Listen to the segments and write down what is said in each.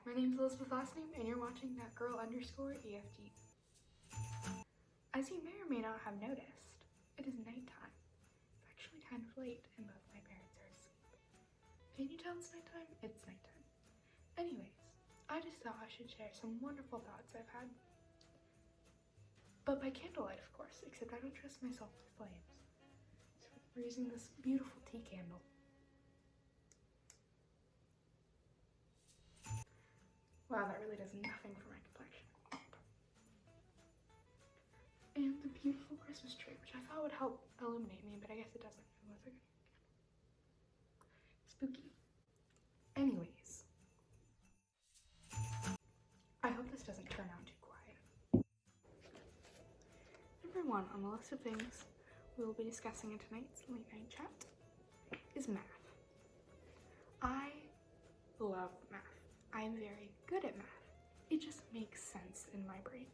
My name's Elizabeth last name, and you're watching that girl_EFG. As you may or may not have noticed, it is nighttime. It's actually kind of late, and both my parents are asleep. Can you tell it's nighttime? It's nighttime. Anyways, I just thought I should share some wonderful thoughts I've had. But by candlelight, of course, except I don't trust myself with flames. So we're using this beautiful tea candle. Wow, that really does nothing for my complexion. And the beautiful Christmas tree, which I thought would help illuminate me, but I guess it doesn't. Spooky. Anyways, I hope this doesn't turn out too quiet. Number one on the list of things we will be discussing in tonight's late night chat is math. I love math. I am very good at math. It just makes sense in my brain.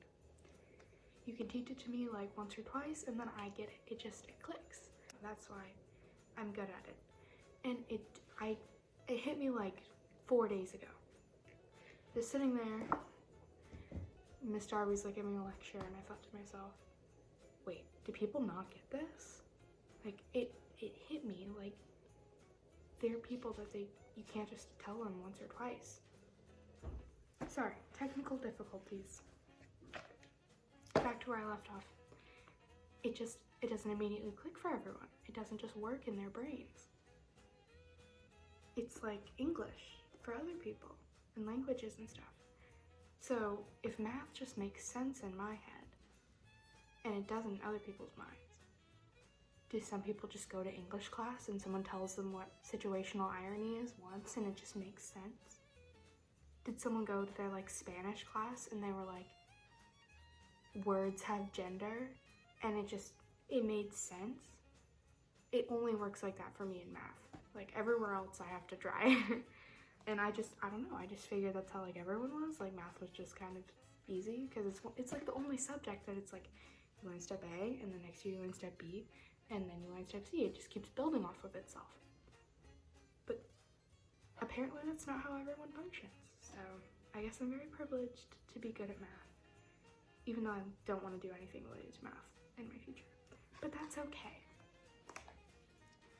You can teach it to me like once or twice and then I get it. It clicks. That's why I'm good at it. And it hit me like 4 days ago. Just sitting there, Miss Darby's like giving a lecture, and I thought to myself, wait, do people not get this? Like it hit me like there are people that you can't just tell them once or twice. Sorry, technical difficulties. Back to where I left off. It doesn't immediately click for everyone. It doesn't just work in their brains. It's like English for other people and languages and stuff. So if math just makes sense in my head and it doesn't in other people's minds, do some people just go to English class and someone tells them what situational irony is once and it just makes sense? Did someone go to their like Spanish class and they were like, words have gender, and it made sense? It only works like that for me in math. Like everywhere else I have to try. And I don't know, I just figured that's how like everyone was. Like math was just kind of easy because it's like the only subject that it's like you learn step A and the next year you learn step B and then you learn step C. It just keeps building off of itself. But apparently that's not how everyone functions. So I guess I'm very privileged to be good at math, even though I don't want to do anything related to math in my future. But that's okay.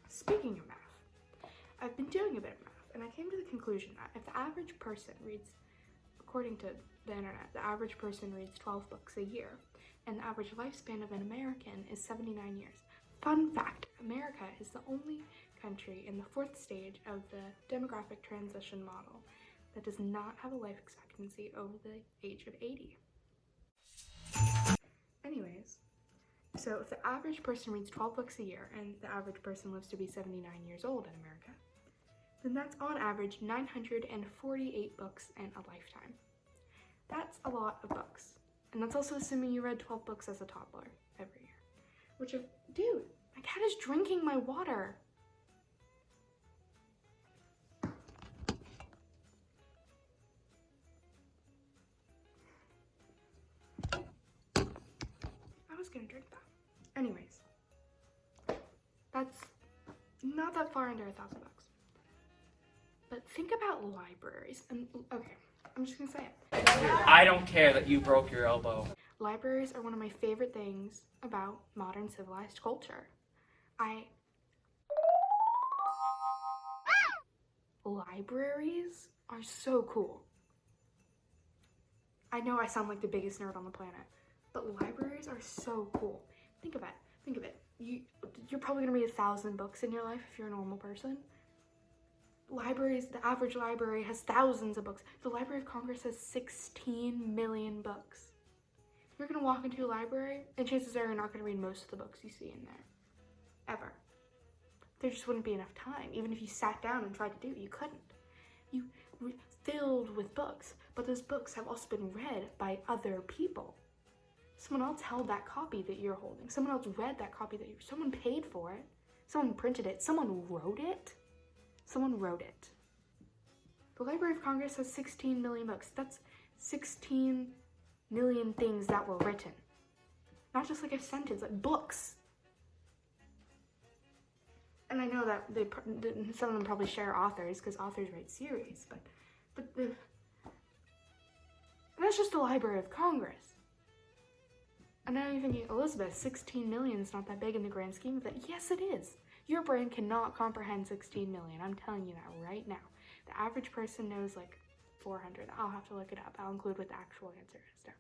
Speaking of math, I've been doing a bit of math, and I came to the conclusion that if the average person reads, according to the internet, the average person reads 12 books a year, and the average lifespan of an American is 79 years. Fun fact, America is the only country in the 4th stage of the demographic transition model that does not have a life expectancy over the age of 80. Anyways, so if the average person reads 12 books a year and the average person lives to be 79 years old in America, then that's on average 948 books in a lifetime. That's a lot of books. And that's also assuming you read 12 books as a toddler every year. Which, dude, my cat is drinking my water. I was gonna drink that. Anyways, that's not that far under 1,000 bucks. But think about libraries, and okay, I'm just gonna say it. I don't care that you broke your elbow. Libraries are one of my favorite things about modern civilized culture. Libraries are so cool. I know I sound like the biggest nerd on the planet, but libraries are so cool. Think of it. You're probably gonna read 1,000 books in your life if you're a normal person. Libraries, the average library has thousands of books. The Library of Congress has 16 million books. You're gonna walk into a library and chances are you're not gonna read most of the books you see in there, ever. There just wouldn't be enough time. Even if you sat down and tried to do it, you couldn't. You were filled with books, but those books have also been read by other people. Someone else held that copy that you're holding. Someone else read that copy someone paid for it. Someone printed it. Someone wrote it. Someone wrote it. The Library of Congress has 16 million books. That's 16 million things that were written. Not just like a sentence, like books. And I know that some of them probably share authors because authors write series, but That's just the Library of Congress. And now you're thinking, Elizabeth, 16 million is not that big in the grand scheme of it. Yes, it is. Your brain cannot comprehend 16 million. I'm telling you that right now. The average person knows like 400. I'll have to look it up. I'll include what the actual answer is now.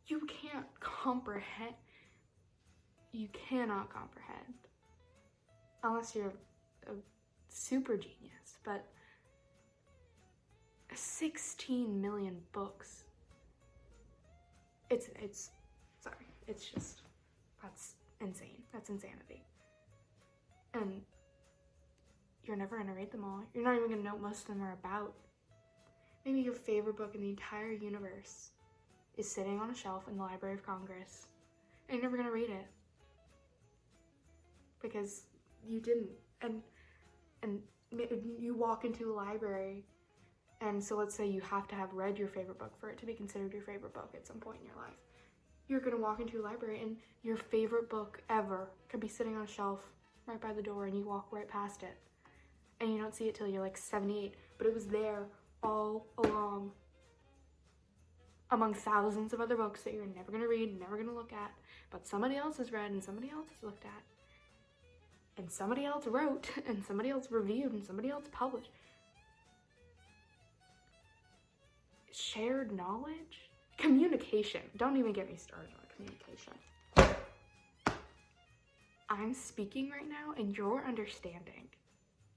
You can't comprehend. You cannot comprehend. Unless you're a super genius. But 16 million books. It's just, that's insane. That's insanity. And you're never gonna read them all. You're not even gonna know what most of them are about. Maybe your favorite book in the entire universe is sitting on a shelf in the Library of Congress, and you're never gonna read it. Because you didn't. And you walk into a library, and so let's say you have to have read your favorite book for it to be considered your favorite book at some point in your life. You're gonna walk into a library and your favorite book ever could be sitting on a shelf right by the door, and you walk right past it. And you don't see it till you're like 78, but it was there all along among thousands of other books that you're never gonna read, never gonna look at, but somebody else has read and somebody else has looked at. And somebody else wrote, and somebody else reviewed, and somebody else published. Shared knowledge? Communication. Don't even get me started on communication. I'm speaking right now, and you're understanding.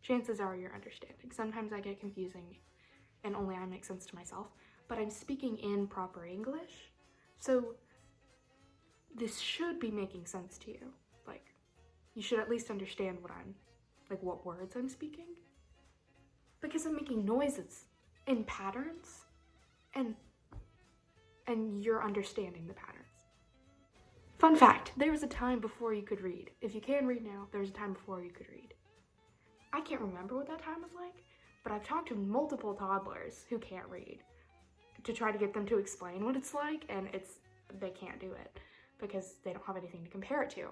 Chances are you're understanding. Sometimes I get confusing, and only I make sense to myself. But I'm speaking in proper English, so this should be making sense to you. Like, you should at least understand what words I'm speaking. Because I'm making noises in patterns, and you're understanding the patterns. Fun fact, there was a time before you could read. If you can read now, there was a time before you could read. I can't remember what that time was like, but I've talked to multiple toddlers who can't read to try to get them to explain what it's like, and they can't do it because they don't have anything to compare it to.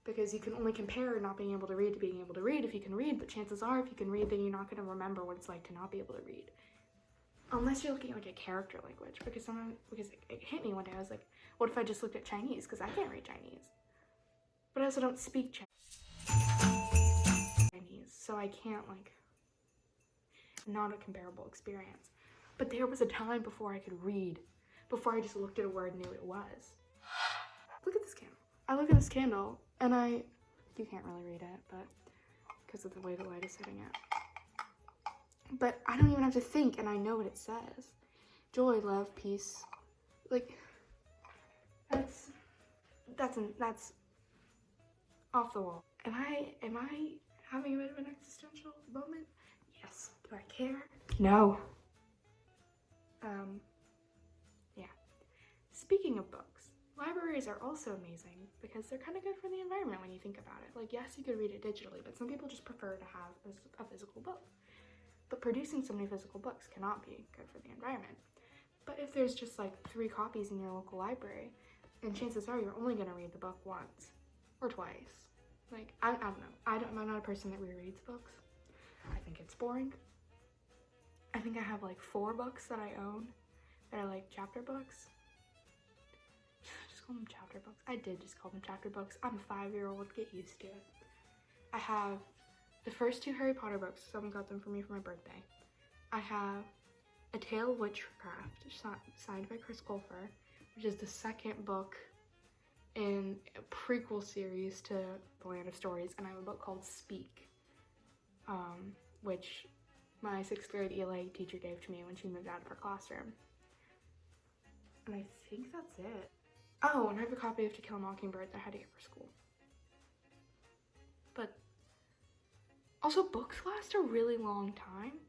Because you can only compare not being able to read to being able to read if you can read, but chances are if you can read, then you're not going to remember what it's like to not be able to read. Unless you're looking at like a character language, because it hit me one day, I was like, what if I just looked at Chinese? Because I can't read Chinese. But I also don't speak Chinese, so I can't not a comparable experience. But there was a time before I could read, before I just looked at a word and knew what it was. Look at this candle. I look at this candle, and you can't really read it, but because of the way the light is hitting it. But I don't even have to think, and I know what it says. Joy, love, peace. Like, that's off the wall. Am I having a bit of an existential moment? Yes. Do I care? No. Yeah. Speaking of books, libraries are also amazing because they're kind of good for the environment when you think about it. Like, yes, you could read it digitally, but some people just prefer to have a physical book. But producing so many physical books cannot be good for the environment. But if there's just like 3 copies in your local library, and chances are you're only gonna read the book once or twice. Like, I don't know. I'm not a person that rereads books. I think it's boring. I think I have like 4 books that I own that are like chapter books. Just call them chapter books. I did just call them chapter books. I'm a 5-year-old, get used to it. I have the first 2 Harry Potter books. Someone got them for me for my birthday. I have A Tale of Witchcraft, signed by Chris Colfer, which is the second book in a prequel series to The Land of Stories, and I have a book called Speak, which my 6th grade ELA teacher gave to me when she moved out of her classroom. And I think that's it. Oh, and I have a copy of To Kill a Mockingbird that I had to get for school. But also, books last a really long time.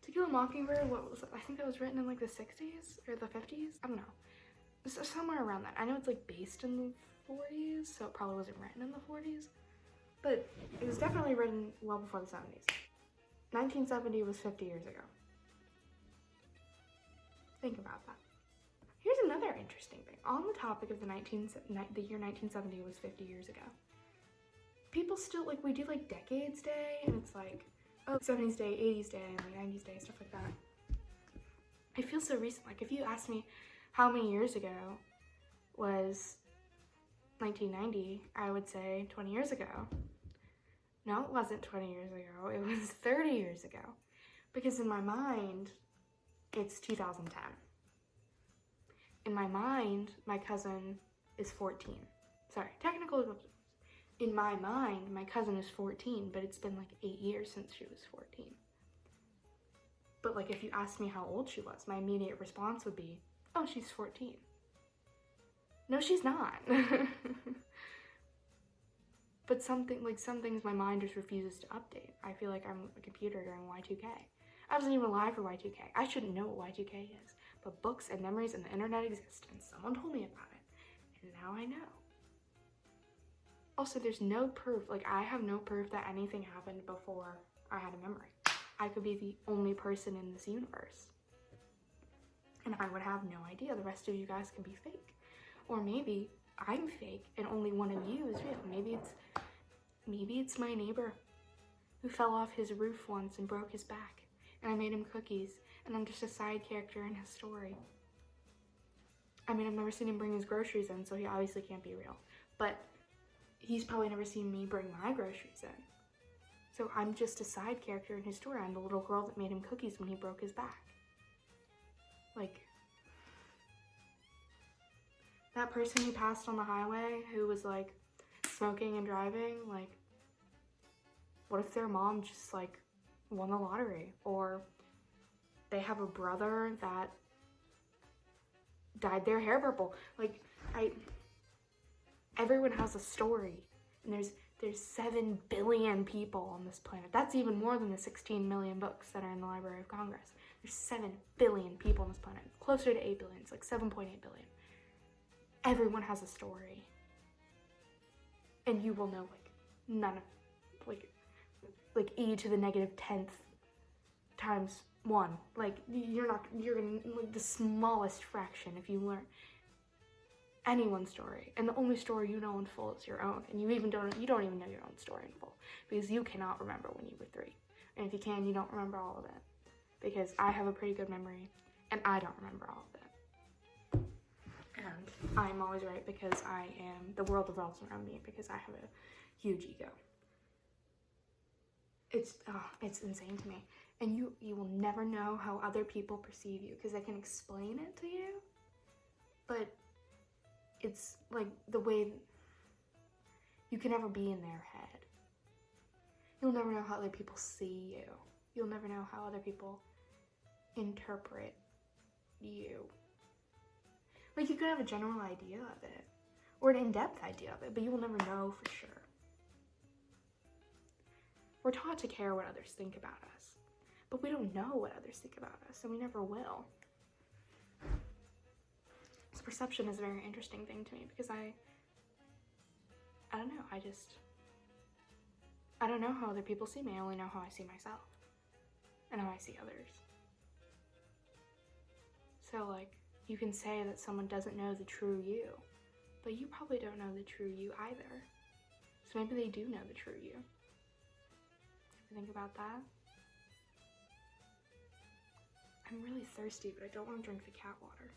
To Kill a Mockingbird, I think that was written in like the 60s or the 50s? I don't know. It's somewhere around that. I know it's like based in the 40s, so it probably wasn't written in the 40s. But it was definitely written well before the 70s. 1970 was 50 years ago. Think about that. Here's another interesting thing. On the topic of the year 1970 was 50 years ago. People still, we do Decades Day, and it's like, oh, 70s day, 80s day, and like 90s day, stuff like that. I feel so recent. Like if you asked me how many years ago was 1990, I would say 20 years ago. No, it wasn't 20 years ago. It was 30 years ago. Because in my mind, it's 2010. In my mind, my cousin is 14. Sorry, technical. In my mind, my cousin is 14, but it's been like 8 years since she was 14. But like if you asked me how old she was, my immediate response would be, oh, she's 14. No, she's not. But some things my mind just refuses to update. I feel like I'm a computer during Y2K. I wasn't even alive for Y2K. I shouldn't know what Y2K is, but books and memories and the internet exist, and someone told me about it, and now I know. Also, there's no proof, like I have no proof that anything happened before I had a memory. I could be the only person in this universe, and I would have no idea. The rest of you guys can be fake. Or maybe I'm fake and only one of you is real. Maybe it's my neighbor who fell off his roof once and broke his back, and I made him cookies, and I'm just a side character in his story. I mean, I've never seen him bring his groceries in, so he obviously can't be real. But he's probably never seen me bring my groceries in. So I'm just a side character in his story. I'm the little girl that made him cookies when he broke his back. Like, that person who passed on the highway who was like smoking and driving, like, what if their mom just like won the lottery? Or they have a brother that dyed their hair purple. Like, everyone has a story, and there's 7 billion people on this planet. That's even more than the 16 million books that are in the Library of Congress. There's 7 billion people on this planet. Closer to 8 billion. It's like 7.8 billion. Everyone has a story. And you will know, like, none of, like e to the negative 10th times 1. Like, you're gonna, like, the smallest fraction if you learn anyone's story, and the only story you know in full is your own, and you don't even know your own story in full, because you cannot remember when you were 3, and if you can, you don't remember all of it, because I have a pretty good memory, and I don't remember all of it, and I'm always right because the world revolves around me, because I have a huge ego. It's insane to me, and you will never know how other people perceive you, because they can explain it to you, but it's like the way you can never be in their head. You'll never know how other people see you. You'll never know how other people interpret you. Like, you could have a general idea of it, or an in-depth idea of it, but you will never know for sure. We're taught to care what others think about us, but we don't know what others think about us, and we never will. Perception is a very interesting thing to me, because I don't know, I don't know how other people see me. I only know how I see myself and how I see others. So, like, you can say that someone doesn't know the true you, but you probably don't know the true you either. So maybe they do know the true you. Ever think about that? I'm really thirsty, but I don't want to drink the cat water.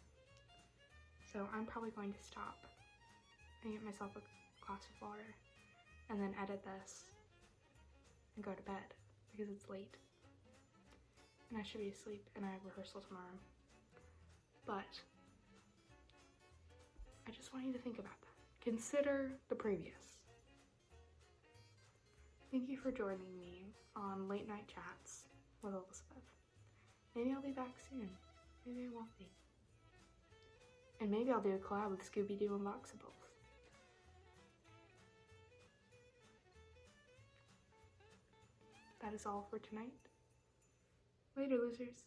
So I'm probably going to stop and get myself a glass of water, and then edit this and go to bed, because it's late. And I should be asleep, and I have rehearsal tomorrow. But I just want you to think about that. Consider the previous. Thank you for joining me on Late Night Chats with Elizabeth. Maybe I'll be back soon. Maybe I won't be. And maybe I'll do a collab with Scooby-Doo Unboxables. That is all for tonight. Later, losers.